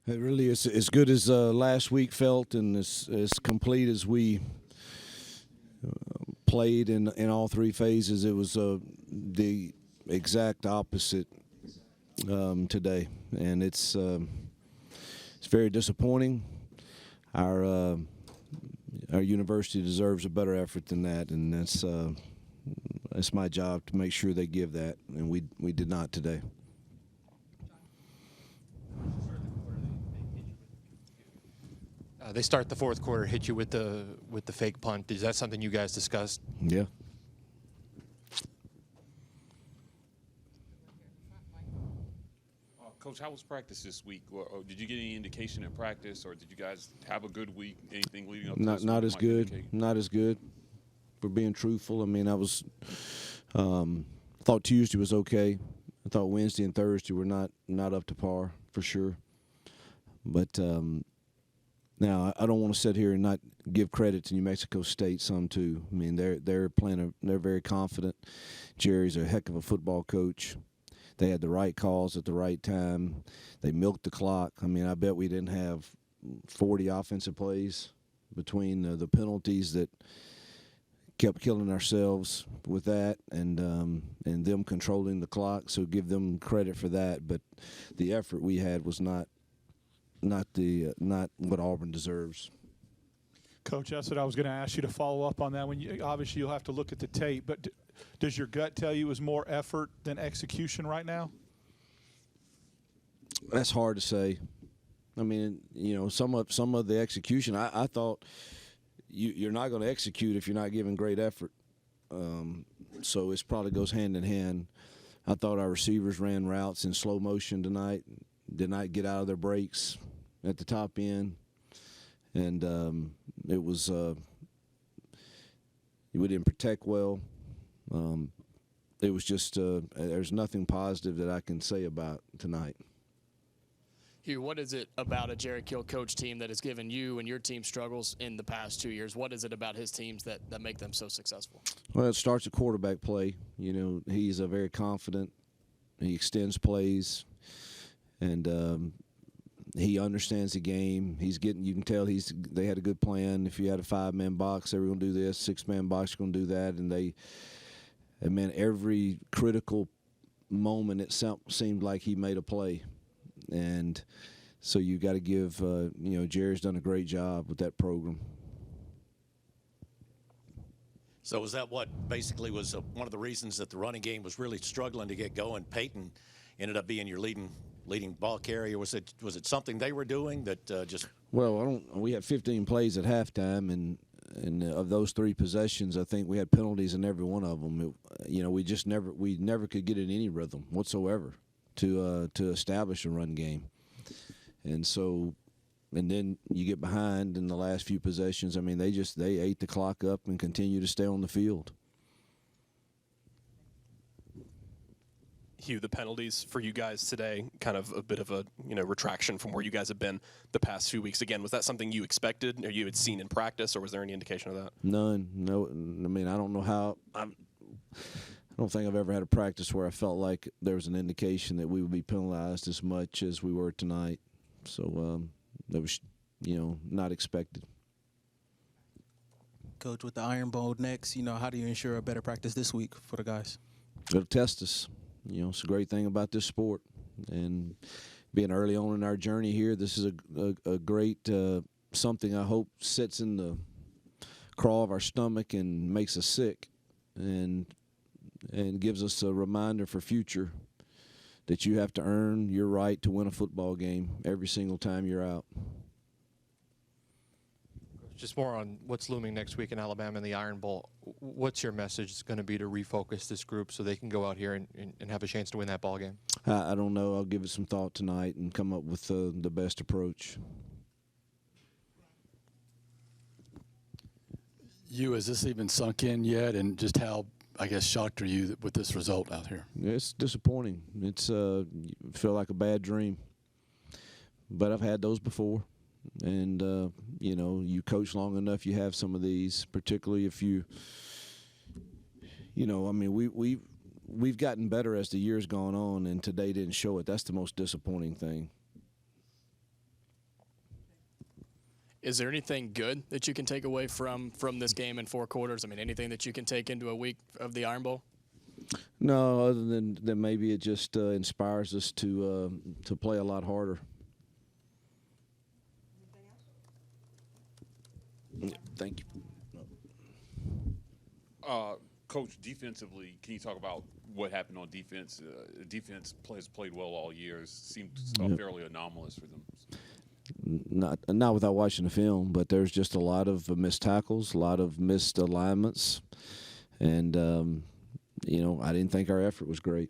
It really is as good as last week felt, and as complete as we played in all three phases. It was the exact opposite today, and it's very disappointing. Our university deserves a better effort than that, and that's my job to make sure they give that, and we did not today. They start the fourth quarter, hit you with the fake punt. Is that something you guys discussed? Yeah. Coach, how was practice this week? Or did you get any indication in practice, or did you guys have a good week? Anything leading up to this Not week as might good. indicate? Not as good. For being truthful, I mean, I was thought Tuesday was okay. I thought Wednesday and Thursday were not up to par for sure. But now I don't want to sit here and not give credit to New Mexico State some too. I mean, they're playing. They're very confident. Jerry's a heck of a football coach. They had the right calls at the right time. They milked the clock. I mean, I bet we didn't have 40 offensive plays between the penalties that kept killing ourselves with that, and them controlling the clock. So give them credit for that. But the effort we had was not what Auburn deserves. Coach, that's what I was going to ask you to follow up on that. Obviously you'll have to look at the tape, but does your gut tell you it was more effort than execution right now? That's hard to say. I mean, some of the execution, I thought you're not going to execute if you're not giving great effort. So it probably goes hand in hand. I thought our receivers ran routes in slow motion tonight, did not get out of their breaks at the top end. And it was we didn't protect well. It was just there's nothing positive that I can say about tonight. Hugh, what is it about a Jerry Kill coach team that has given you and your team struggles in the past 2 years? What is it about his teams that make them so successful? Well, it starts at quarterback play. He's a very confident. He extends plays, and he understands the game. You can tell they had a good plan. If you had a 5-man box, they were going to do this. 6-man box, going to do that. And every critical moment, it seemed like he made a play. And so you got to give, Jerry's done a great job with that program. So was that what basically was one of the reasons that the running game was really struggling to get going? Peyton ended up being your leading ball carrier. Was it something they were doing that just? Well, we had 15 plays at halftime, and of those 3 possessions, I think we had penalties in every one of them. We never could get in any rhythm whatsoever to establish a run game, and then you get behind in the last few possessions. I mean, they ate the clock up and continue to stay on the field. Hugh, the penalties for you guys today, kind of a bit of a retraction from where you guys have been the past few weeks. Again, was that something you expected or you had seen in practice, or was there any indication of that? None. No. I mean, I don't know how. I don't think I've ever had a practice where I felt like there was an indication that we would be penalized as much as we were tonight. So that was, not expected. Coach, with the Iron Bowl next, how do you ensure a better practice this week for the guys? It'll test us. It's a great thing about this sport. And being early on in our journey here, this is a great something I hope sits in the craw of our stomach and makes us sick and gives us a reminder for future that you have to earn your right to win a football game every single time you're out. Just more on what's looming next week in Alabama in the Iron Bowl. What's your message going to be to refocus this group so they can go out here and have a chance to win that ball game? I don't know. I'll give it some thought tonight and come up with the best approach. You, has this even sunk in yet, and just how, I guess, shocked are you with this result out here? It's disappointing. It's you feel like a bad dream. But I've had those before. And, you coach long enough, you have some of these, particularly if we've gotten better as the year's gone on, and today didn't show it. That's the most disappointing thing. Is there anything good that you can take away from this game in 4 quarters? I mean, anything that you can take into a week of the Iron Bowl? No, other than maybe it just inspires us to play a lot harder. Yeah, thank you. Coach, defensively, can you talk about what happened on defense? Defense has played well all year. It seemed fairly anomalous for them. Not without watching the film, but there's just a lot of missed tackles, a lot of missed alignments, and I didn't think our effort was great.